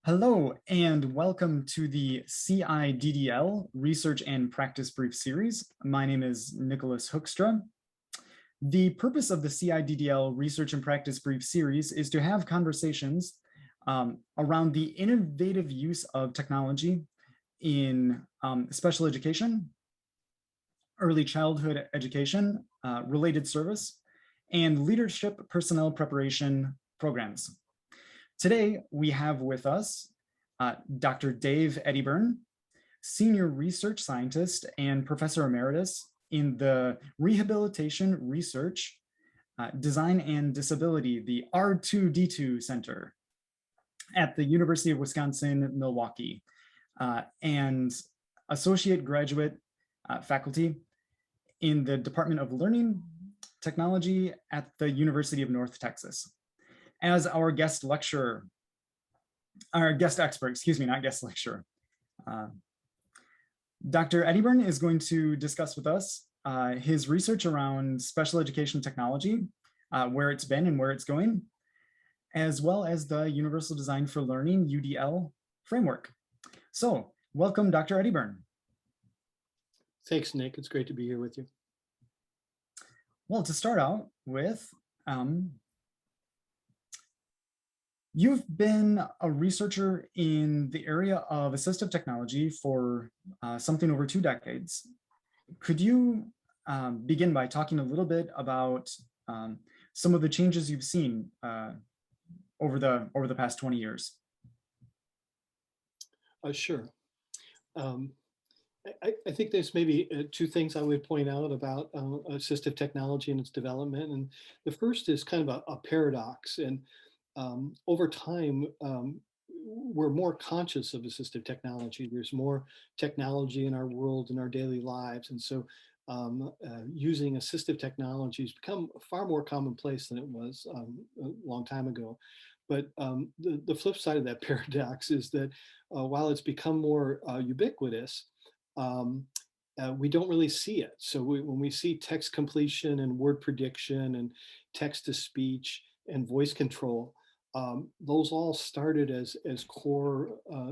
Hello, and welcome to the CIDDL Research and Practice Brief Series. My name is Nicholas Hoekstra. The purpose of the CIDDL Research and Practice Brief Series is to have conversations around the innovative use of technology in special education, early childhood education, related service, and leadership personnel preparation programs. Today, we have with us Dr. Dave Edyburn, Senior Research Scientist and Professor Emeritus in the Rehabilitation Research, Design and Disability, the R2D2 Center at the University of Wisconsin-Milwaukee, and Associate Graduate Faculty in the Department of Learning Technology at the University of North Texas. As our guest expert, not guest lecturer. Dr. Edyburn is going to discuss with us his research around special education technology, where it's been and where it's going, as well as the Universal Design for Learning, UDL framework. So welcome, Dr. Edyburn. Thanks, Nick. It's great to be here with you. Well, to start out with, you've been a researcher in the area of assistive technology for something over 2 decades. Could you begin by talking a little bit about some of the changes you've seen over the past 20 years? Sure. I think there's maybe 2 things I would point out about assistive technology and its development. And the first is kind of a paradox. And over time, we're more conscious of assistive technology. There's more technology in our world, in our daily lives. And so using assistive technology has become far more commonplace than it was a long time ago. But the flip side of that paradox is that while it's become more ubiquitous, we don't really see it. So when we see text completion and word prediction and text to speech and voice control, those all started as core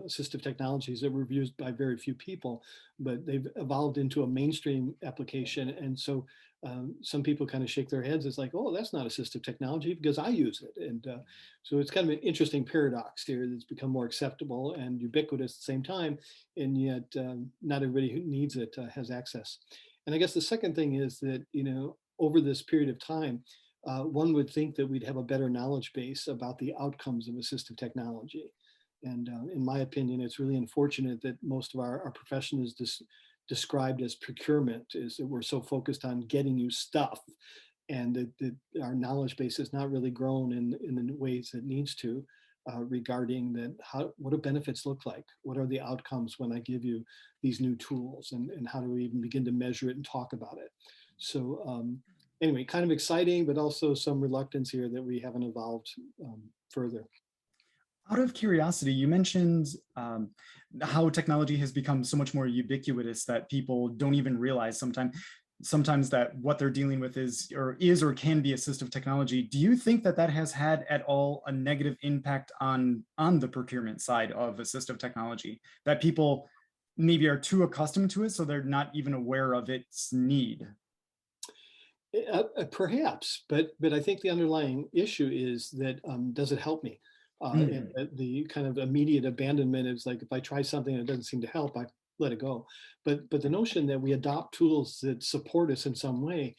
assistive technologies that were used by very few people, but they've evolved into a mainstream application. And so some people kind of shake their heads. It's like, oh, that's not assistive technology because I use it. And so it's kind of an interesting paradox here that's become more acceptable and ubiquitous at the same time. And yet not everybody who needs it has access. And I guess the second thing is that, over this period of time, one would think that we'd have a better knowledge base about the outcomes of assistive technology. And in my opinion, it's really unfortunate that most of our profession is described as procurement, is that we're so focused on getting you stuff, and that our knowledge base has not really grown in the ways it needs to regarding that. What do benefits look like? What are the outcomes when I give you these new tools, and how do we even begin to measure it and talk about it? So anyway, kind of exciting, but also some reluctance here that we haven't evolved further. Out of curiosity, you mentioned how technology has become so much more ubiquitous that people don't even realize sometimes that what they're dealing with is or can be assistive technology. Do you think that has had at all a negative impact on the procurement side of assistive technology, that people maybe are too accustomed to it so they're not even aware of its need? Perhaps, but I think the underlying issue is that does it help me? And the kind of immediate abandonment is like, if I try something and it doesn't seem to help, I let it go. But the notion that we adopt tools that support us in some way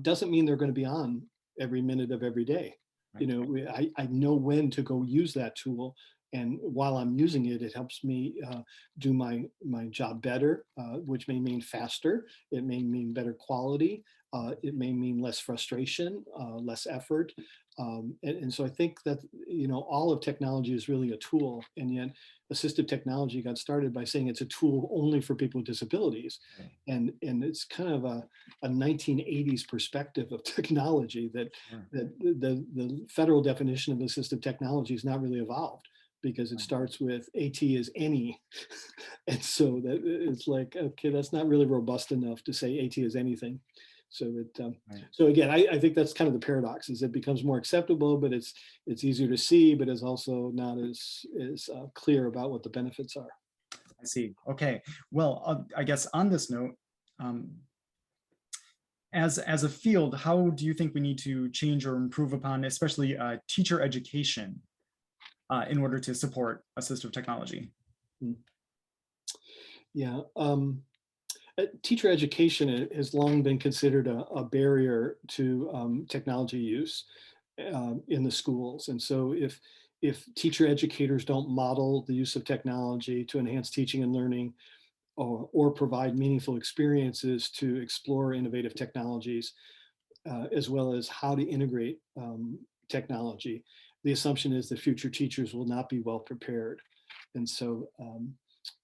doesn't mean they're going to be on every minute of every day. Right. I know when to go use that tool. And while I'm using it, it helps me do my job better, which may mean faster. It may mean better quality. It may mean less frustration, less effort. And so I think that, all of technology is really a tool. And yet assistive technology got started by saying it's a tool only for people with disabilities. And it's kind of a 1980s perspective of technology that the federal definition of assistive technology has not really evolved, because it starts with AT is any. And so that it's like, okay, that's not really robust enough to say AT is anything. So Right. so again, I think that's kind of the paradox, is it becomes more acceptable, but it's easier to see, but is also not as clear about what the benefits are. I see. Okay. Well, I guess on this note, um, as a field, how do you think we need to change or improve upon, especially teacher education, in order to support assistive technology? Mm. Yeah. Teacher education has long been considered a barrier to technology use in the schools. And so if teacher educators don't model the use of technology to enhance teaching and learning, or provide meaningful experiences to explore innovative technologies, as well as how to integrate technology, the assumption is that future teachers will not be well prepared. And so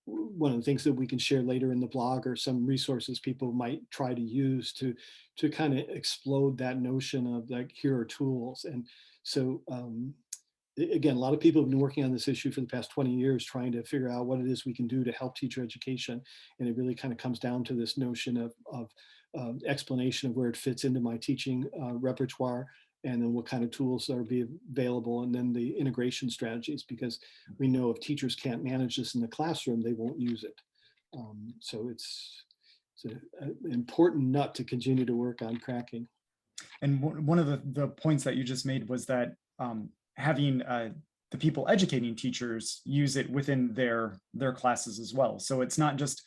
one of the things that we can share later in the blog are some resources people might try to use to kind of explode that notion of like, here are tools. And so again, a lot of people have been working on this issue for the past 20 years, trying to figure out what it is we can do to help teacher education. And it really kind of comes down to this notion of explanation of where it fits into my teaching repertoire, and then what kind of tools are be available, and then the integration strategies, because we know if teachers can't manage this in the classroom, they won't use it. So it's an important nut to continue to work on cracking. And one of the points that you just made was that having the people educating teachers use it within their classes as well. So it's not just,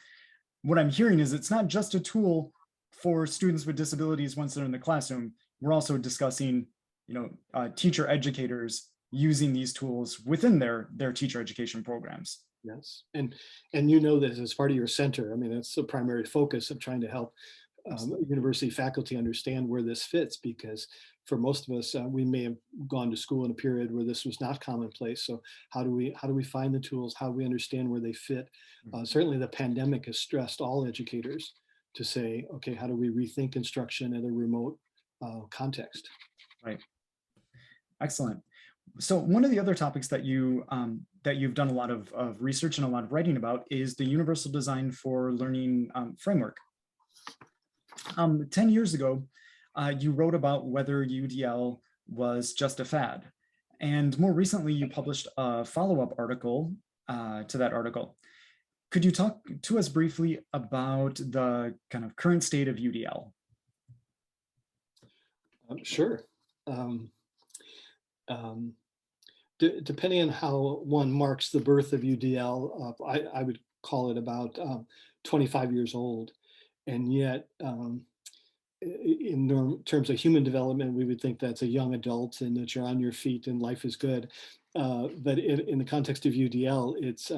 what I'm hearing is it's not just a tool for students with disabilities once they're in the classroom. We're also discussing, teacher educators using these tools within their teacher education programs. Yes, and you know that as part of your center, I mean, that's the primary focus of trying to help university faculty understand where this fits, because for most of us, we may have gone to school in a period where this was not commonplace. So how do we find the tools? How do we understand where they fit? Certainly, the pandemic has stressed all educators to say, okay, how do we rethink instruction in a remote context? Right. Excellent. So one of the other topics that you've done a lot of research and a lot of writing about is the Universal Design for Learning framework. 10 years ago, you wrote about whether UDL was just a fad. And more recently, you published a follow-up article to that article. Could you talk to us briefly about the kind of current state of UDL? Sure. Depending on how one marks the birth of UDL, I would call it about 25 years old. And yet, in terms of human development, we would think that's a young adult and that you're on your feet and life is good. But in the context of UDL, it's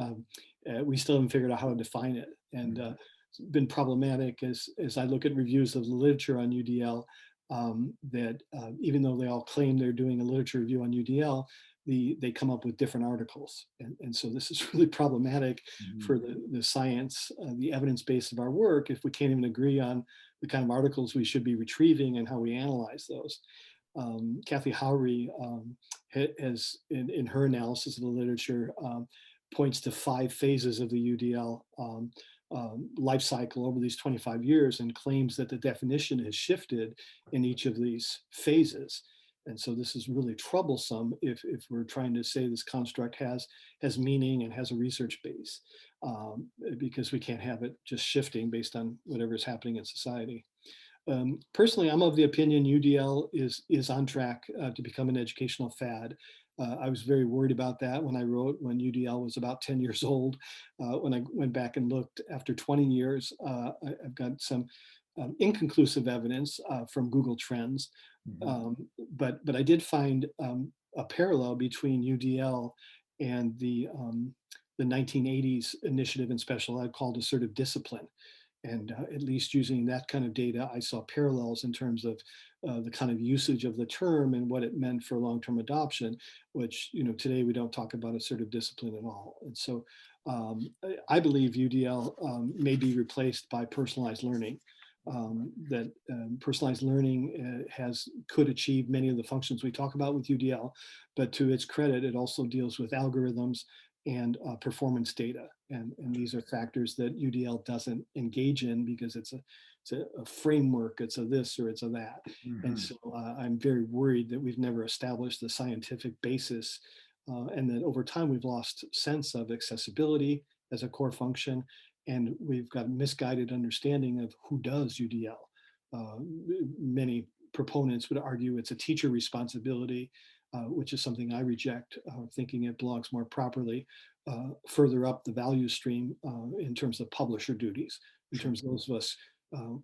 we still haven't figured out how to define it. And it's been problematic as I look at reviews of the literature on UDL, that even though they all claim they're doing a literature review on UDL, they come up with different articles. And so this is really problematic for the science, the evidence base of our work, if we can't even agree on the kind of articles we should be retrieving and how we analyze those. Kathy Howry has, in her analysis of the literature, points to 5 phases of the UDL life cycle over these 25 years, and claims that the definition has shifted in each of these phases. And so this is really troublesome if we're trying to say this construct has meaning and has a research base, because we can't have it just shifting based on whatever is happening in society. Personally, I'm of the opinion UDL is on track to become an educational fad. I was very worried about that when I wrote, when UDL was about 10 years old. When I went back and looked after 20 years, I've got some inconclusive evidence from Google Trends. But I did find a parallel between UDL and the 1980s initiative in special ed called assertive discipline. And at least using that kind of data, I saw parallels in terms of the kind of usage of the term and what it meant for long-term adoption, which, today we don't talk about assertive discipline at all. And so I believe UDL may be replaced by personalized learning. That personalized learning could achieve many of the functions we talk about with UDL, but to its credit, it also deals with algorithms and performance data. And these are factors that UDL doesn't engage in because it's a framework, it's a this or it's a that. And so I'm very worried that we've never established the scientific basis and that over time we've lost sense of accessibility as a core function, and we've got misguided understanding of who does UDL. Many proponents would argue it's a teacher responsibility, which is something I reject, thinking it belongs more properly further up the value stream in terms of publisher duties, in terms of those of us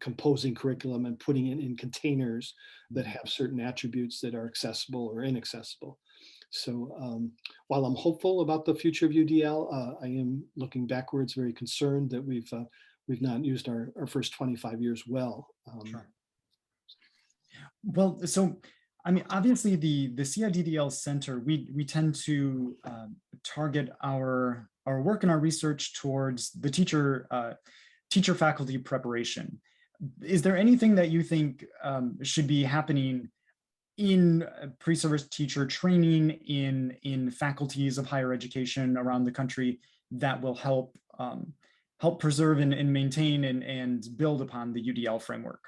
composing curriculum and putting it in containers that have certain attributes that are accessible or inaccessible. So while I'm hopeful about the future of UDL, I am looking backwards, very concerned that we've not used our first 25 years well. Sure. Well, so I mean, obviously the CIDDL Center, we tend to target our work and our research towards the teacher faculty preparation. Is there anything that you think should be happening in pre-service teacher training in faculties of higher education around the country that will help preserve and maintain and build upon the UDL framework?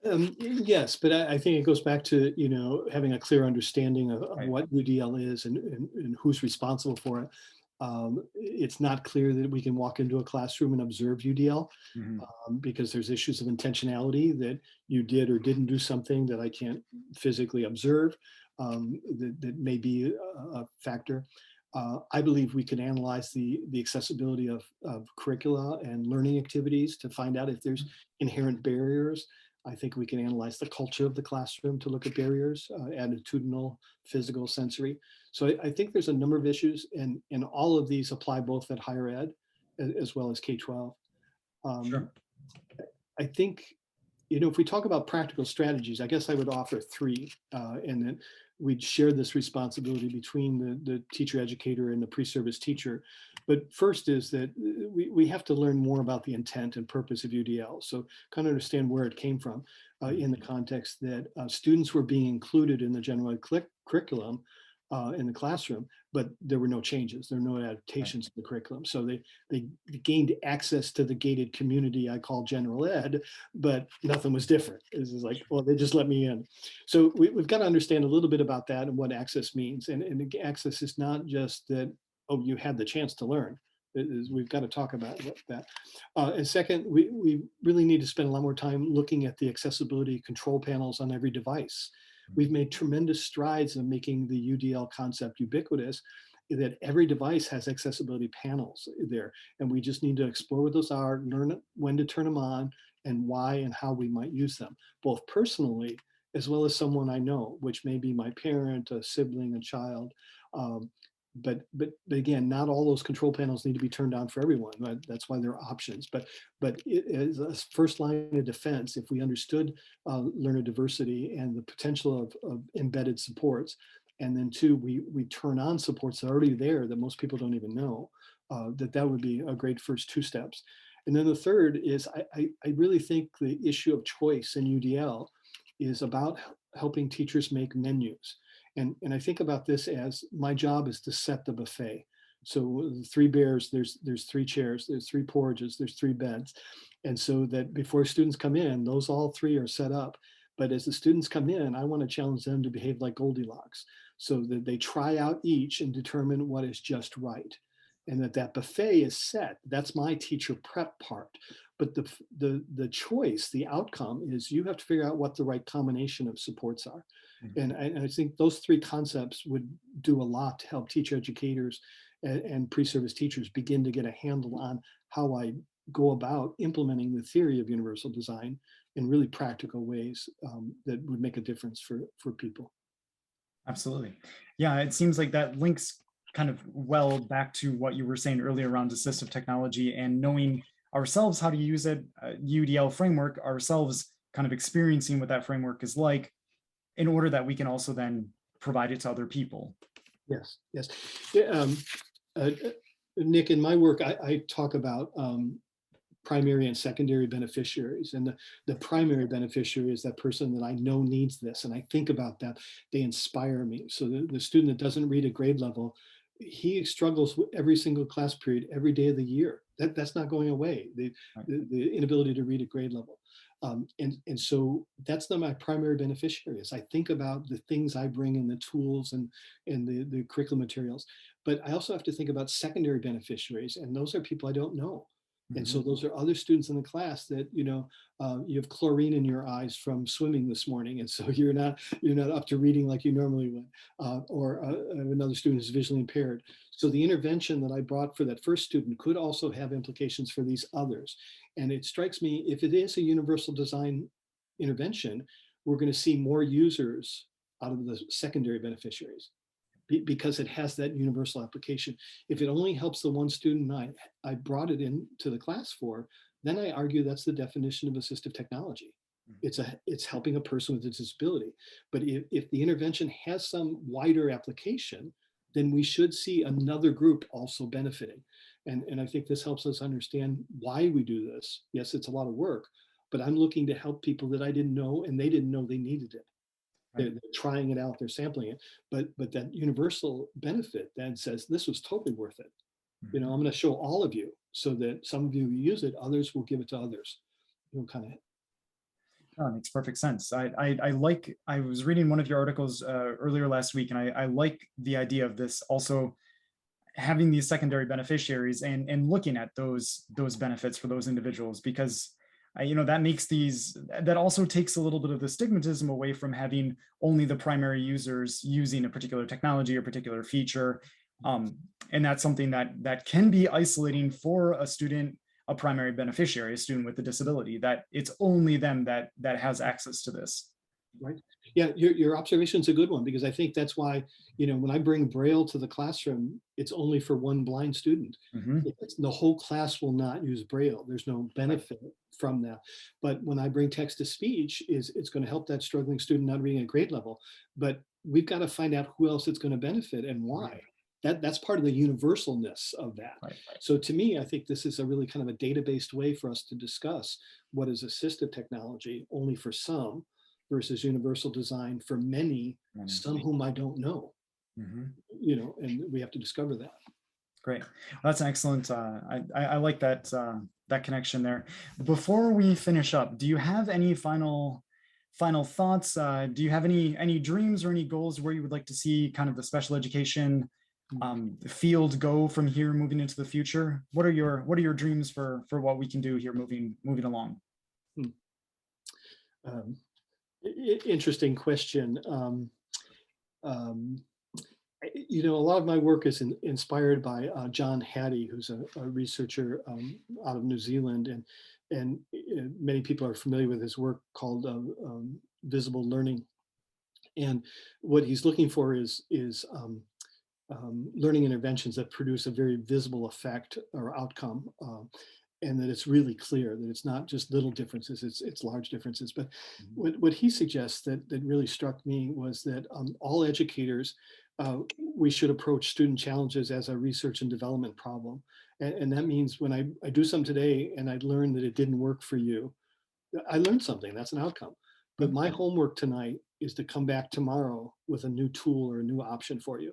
Yes, but I think it goes back to, having a clear understanding of Right. what UDL is and who's responsible for it. It's not clear that we can walk into a classroom and observe UDL because there's issues of intentionality, that you did or didn't do something that I can't physically observe, that may be a factor. I believe we can analyze the accessibility of curricula and learning activities to find out if there's inherent barriers. I think we can analyze the culture of the classroom to look at barriers, attitudinal, physical, sensory. So I think there's a number of issues, and all of these apply both at higher ed as well as K-12. Sure. I think, if we talk about practical strategies, I guess I would offer three, and then we'd share this responsibility between the teacher educator and the pre-service teacher. But first is that we have to learn more about the intent and purpose of UDL. So kind of understand where it came from in the context that students were being included in the general ed curriculum in the classroom, but there were no changes. There were no adaptations to the curriculum. So they gained access to the gated community I call general ed, but nothing was different. It's like, well, they just let me in. So we've got to understand a little bit about that and what access means. And access is not just that, oh, you had the chance to learn. We've got to talk about that. And second, we really need to spend a lot more time looking at the accessibility control panels on every device. We've made tremendous strides in making the UDL concept ubiquitous, that every device has accessibility panels there. And we just need to explore what those are, learn when to turn them on, and why and how we might use them, both personally as well as someone I know, which may be my parent, a sibling, a child. But again, not all those control panels need to be turned on for everyone. Right? That's why there are options. But it is a first line of defense. If we understood learner diversity and the potential of embedded supports, and then two, we turn on supports that are already there that most people don't even know, that would be a great first two steps. And then the third is I really think the issue of choice in UDL is about helping teachers make menus. And I think about this as my job is to set the buffet. So the three bears, there's three chairs, there's three porridges, there's three beds. And so that before students come in, those all three are set up. But as the students come in, I want to challenge them to behave like Goldilocks, so that they try out each and determine what is just right. And that buffet is set. That's my teacher prep part. But the choice, the outcome is you have to figure out what the right combination of supports are. And I think those three concepts would do a lot to help teacher educators and pre-service teachers begin to get a handle on how I go about implementing the theory of universal design in really practical ways that would make a difference for people. Absolutely. Yeah, it seems like that links kind of well back to what you were saying earlier around assistive technology and knowing ourselves how to use a UDL framework, ourselves kind of experiencing what that framework is like, in order that we can also then provide it to other people. Yes, yes. Yeah, Nick, in my work, I talk about primary and secondary beneficiaries. And the primary beneficiary is that person that I know needs this, and I think about them. They inspire me. So the student that doesn't read at grade level, he struggles with every single class period, every day of the year. That's not going away. The inability to read at grade level. And so that's not my primary beneficiaries. I think about the things I bring in, the tools and the curriculum materials. But I also have to think about secondary beneficiaries, and those are people I don't know. And so those are other students in the class that, you have chlorine in your eyes from swimming this morning, and so you're not up to reading like you normally would, or another student is visually impaired. So the intervention that I brought for that first student could also have implications for these others. And it strikes me, if it is a universal design intervention, we're going to see more users out of the secondary beneficiaries, because it has that universal application. If it only helps the one student I brought it into the class for, then I argue that's the definition of assistive technology. It's helping a person with a disability. But if the intervention has some wider application, then we should see another group also benefiting. And I think this helps us understand why we do this. Yes, it's a lot of work, but I'm looking to help people that I didn't know, and they didn't know they needed it. They're trying it out, they're sampling it, but that universal benefit then says this was totally worth it. I'm going to show all of you so that some of you use it, others will give it to others. Kind of. Oh, it makes perfect sense. I was reading one of your articles earlier last week, and I like the idea of this also having these secondary beneficiaries and looking at those benefits for those individuals, because that also takes a little bit of the stigmatism away from having only the primary users using a particular technology or particular feature. And that's something that can be isolating for a student, a primary beneficiary, a student with a disability, that it's only them that has access to this. Right. Yeah, your observation is a good one, because I think that's why, when I bring Braille to the classroom, it's only for one blind student. The whole class will not use Braille. There's no benefit from that. But when I bring text to speech, it's going to help that struggling student not reading at grade level. But we've got to find out who else it's going to benefit and why. That's part of the universalness of that. So to me, I think this is a really kind of a data-based way for us to discuss what is assistive technology only for some versus universal design for many, some whom I don't know. And we have to discover that. Great. That's excellent. I like that connection there. Before we finish up, do you have any final thoughts? Do you have any dreams or any goals where you would like to see kind of the special education field go from here moving into the future? What are your dreams for what we can do here moving along? Interesting question. A lot of my work is inspired by John Hattie, who's a researcher out of New Zealand, and many people are familiar with his work called visible learning. And what he's looking for is learning interventions that produce a very visible effect or outcome. And that it's really clear that it's not just little differences, it's large differences. But what he suggests that really struck me was that all educators, we should approach student challenges as a research and development problem. And that means when I do something today and I learn that it didn't work for you, I learned something, that's an outcome. But my homework tonight is to come back tomorrow with a new tool or a new option for you.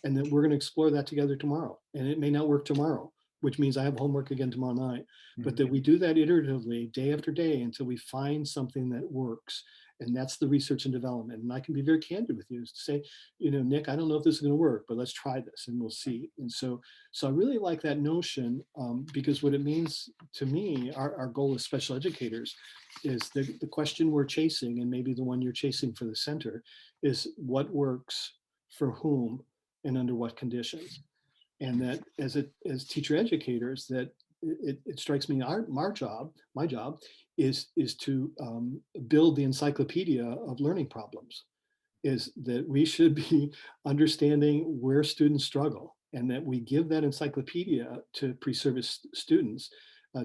And then we're going to explore that together tomorrow. And it may not work tomorrow, which means I have homework again tomorrow night, but that we do that iteratively day after day until we find something that works. And that's the research and development. And I can be very candid with you to say, Nick, I don't know if this is going to work, but let's try this and we'll see. And so I really like that notion, because what it means to me, our goal as special educators is the question we're chasing, and maybe the one you're chasing for the center, is what works for whom and under what conditions. And that as teacher educators, that it strikes me my job is to build the encyclopedia of learning problems, is that we should be understanding where students struggle, and that we give that encyclopedia to pre-service students,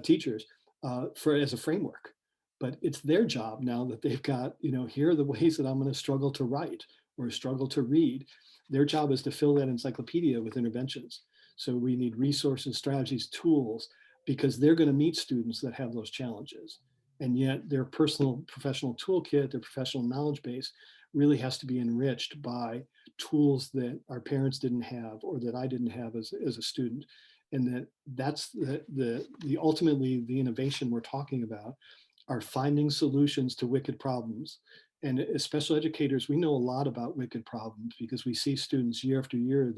teachers, as a framework. But it's their job now that they've got, here are the ways that I'm going to struggle to write or struggle to read. Their job is to fill that encyclopedia with interventions. So we need resources, strategies, tools because they're going to meet students that have those challenges. And yet their personal professional toolkit, their professional knowledge base really has to be enriched by tools that our parents didn't have or that I didn't have as a student. And that's the ultimately the innovation we're talking about are finding solutions to wicked problems. And as special educators, we know a lot about wicked problems because we see students year after year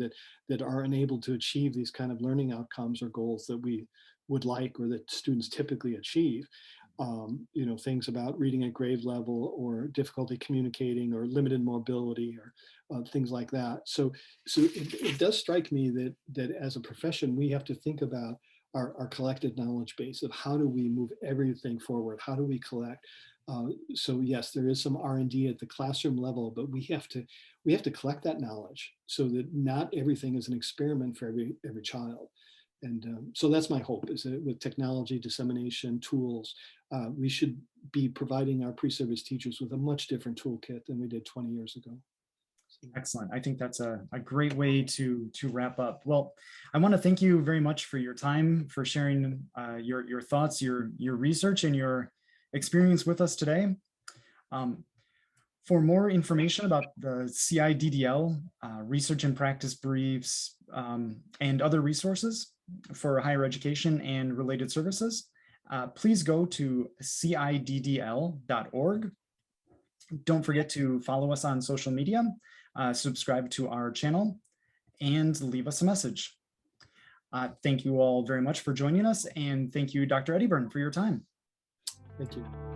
that are unable to achieve these kind of learning outcomes or goals that we would like or that students typically achieve. You know, things about reading at grade level or difficulty communicating or limited mobility or things like that. So it does strike me that as a profession, we have to think about our collective knowledge base of how do we move everything forward? How do we collect? So yes, there is some R&D at the classroom level, but we have to collect that knowledge so that not everything is an experiment for every child. And so that's my hope, is that with technology, dissemination, tools, we should be providing our pre-service teachers with a much different toolkit than we did 20 years ago. Excellent. I think that's a great way to wrap up. Well, I want to thank you very much for your time, for sharing your thoughts, your research, and your experience with us today. For more information about the CIDDL, research and practice briefs, and other resources for higher education and related services, please go to ciddl.org. Don't forget to follow us on social media, subscribe to our channel, and leave us a message. Thank you all very much for joining us, and thank you, Dr. Edyburn, for your time. Thank you.